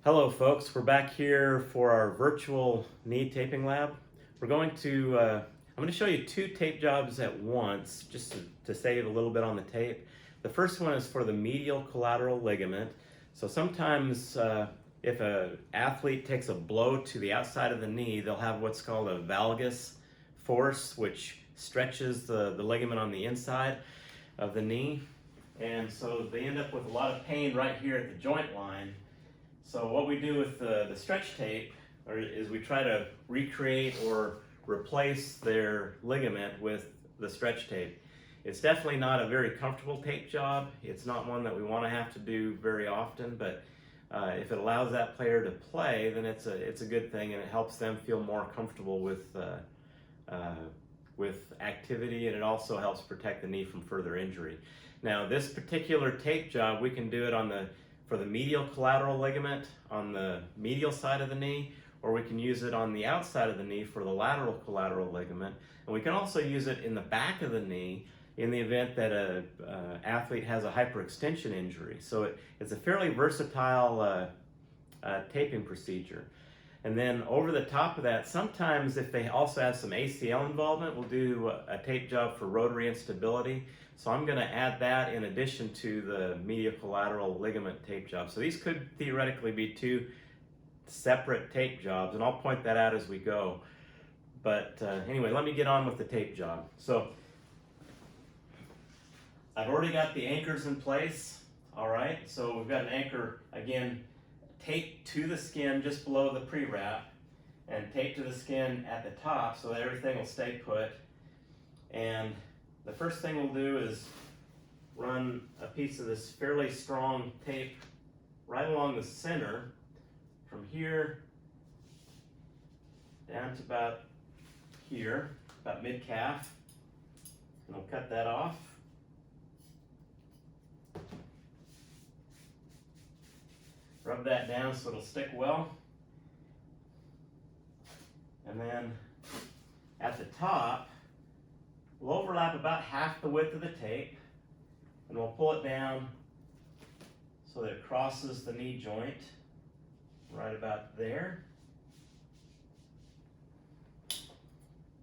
Hello folks, we're back here for our virtual knee taping lab. I'm going to show you two tape jobs at once just to save a little bit on the tape. The first one is for the medial collateral ligament. So sometimes if an athlete takes a blow to the outside of the knee, they'll have what's called a valgus force, which stretches the ligament on the inside of the knee. And so they end up with a lot of pain right here at the joint line. So what we do with the stretch tape is we try to recreate or replace their ligament with the stretch tape. It's definitely not a very comfortable tape job. It's not one that we want to have to do very often, but if it allows that player to play, then it's a good thing, and it helps them feel more comfortable with activity, and it also helps protect the knee from further injury. Now, this particular tape job, we can do it for the medial collateral ligament on the medial side of the knee, or we can use it on the outside of the knee for the lateral collateral ligament. And we can also use it in the back of the knee in the event that an athlete has a hyperextension injury. So it's a fairly versatile taping procedure. And then over the top of that, sometimes if they also have some ACL involvement, we'll do a tape job for rotary instability. So I'm going to add that in addition to the medial collateral ligament tape job. So these could theoretically be two separate tape jobs, and I'll point that out as we go. But anyway, let me get on with the tape job. So I've already got the anchors in place. All right, so we've got an anchor, again, taped to the skin just below the pre-wrap, and taped to the skin at the top so that everything will stay put. And the first thing we'll do is run a piece of this fairly strong tape right along the center from here down to about here, about mid-calf, and we'll cut that off. Rub that down so it'll stick well. And then at the top, we'll overlap about half the width of the tape, and we'll pull it down so that it crosses the knee joint right about there.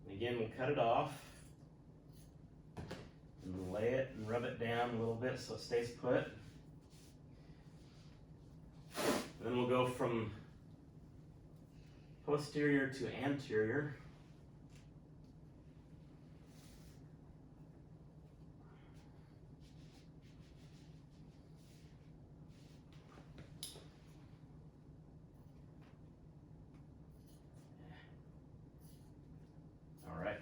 And again, we'll cut it off and lay it and rub it down a little bit so it stays put. And then we'll go from posterior to anterior. All right.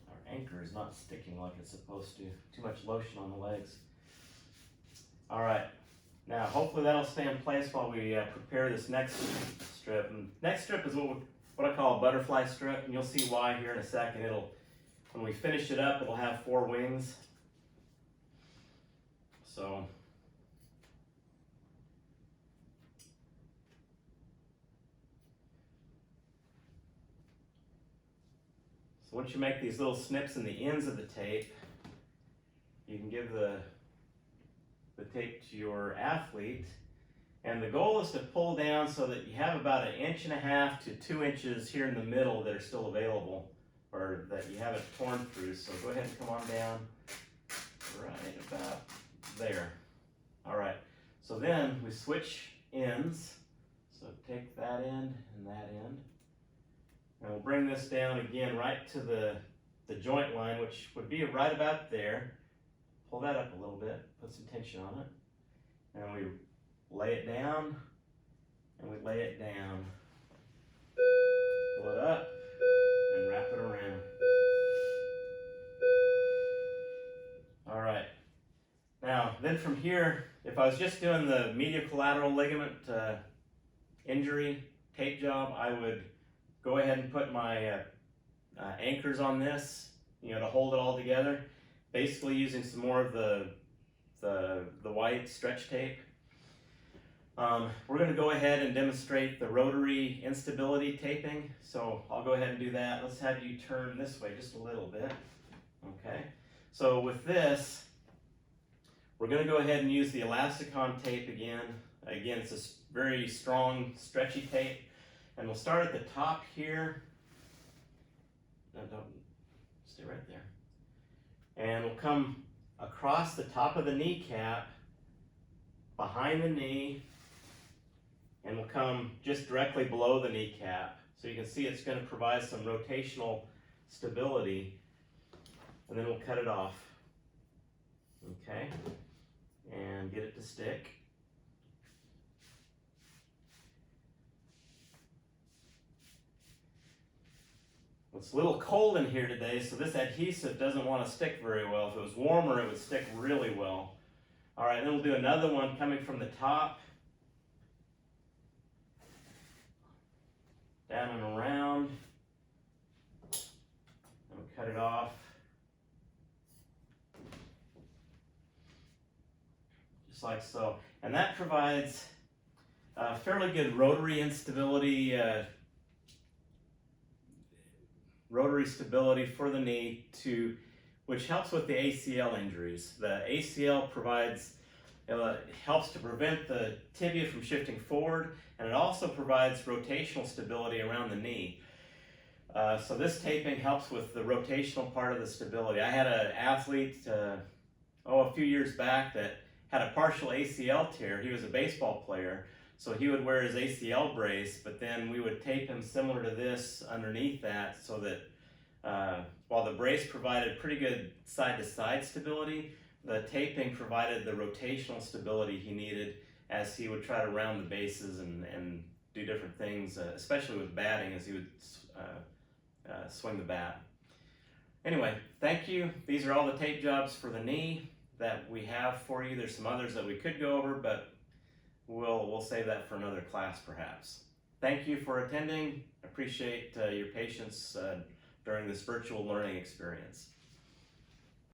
Our anchor is not sticking like it's supposed to. Too much lotion on the legs. All right. Now, hopefully that'll stay in place while we prepare this next strip. And next strip is what I call a butterfly strip, and you'll see why here in a second. When we finish it up, it'll have 4 wings. So once you make these little snips in the ends of the tape, you can give the tape to your athlete, and the goal is to pull down so that you have about 1.5 to 2 inches here in the middle that are still available, or that you haven't torn through. So go ahead and come on down right about there. All right, so then we switch ends. So take that end and that end, and we'll bring this down again right to the joint line, which would be right about there. Pull that up a little bit, put some tension on it, and we lay it down, and we lay it down. Pull it up, and wrap it around. All right. Now, then from here, if I was just doing the medial collateral ligament injury tape job, I would go ahead and put my anchors on this, to hold it all together. Basically using some more of the white stretch tape. We're going to go ahead and demonstrate the rotary instability taping. So I'll go ahead and do that. Let's have you turn this way just a little bit. Okay. So with this, We're going to go ahead and use the Elasticon tape again. Again, it's a very strong, stretchy tape. And we'll start at the top here. No, don't stay right there. And we'll come across the top of the kneecap, behind the knee, and we'll come just directly below the kneecap. So you can see it's going to provide some rotational stability, and then we'll cut it off. Okay, and get it to stick. It's a little cold in here today, so this adhesive doesn't want to stick very well. If it was warmer, it would stick really well. All right, then we'll do another one coming from the top, down and around, and we'll cut it off. Just like so. And that provides fairly good rotary instability, rotary stability for the knee, which helps with the ACL injuries. The ACL helps to prevent the tibia from shifting forward, and it also provides rotational stability around the knee. So this taping helps with the rotational part of the stability. I had an athlete a few years back that had a partial ACL tear. He was a baseball player, so he would wear his ACL brace, but then we would tape him similar to this underneath that, so that while the brace provided pretty good side-to-side stability, the taping provided the rotational stability he needed as he would try to round the bases and do different things, especially with batting, as he would swing the bat. Anyway, thank you. These are all the tape jobs for the knee that we have for you. There's some others that we could go over, but we'll save that for another class perhaps. Thank you for attending. Appreciate your patience during this virtual learning experience.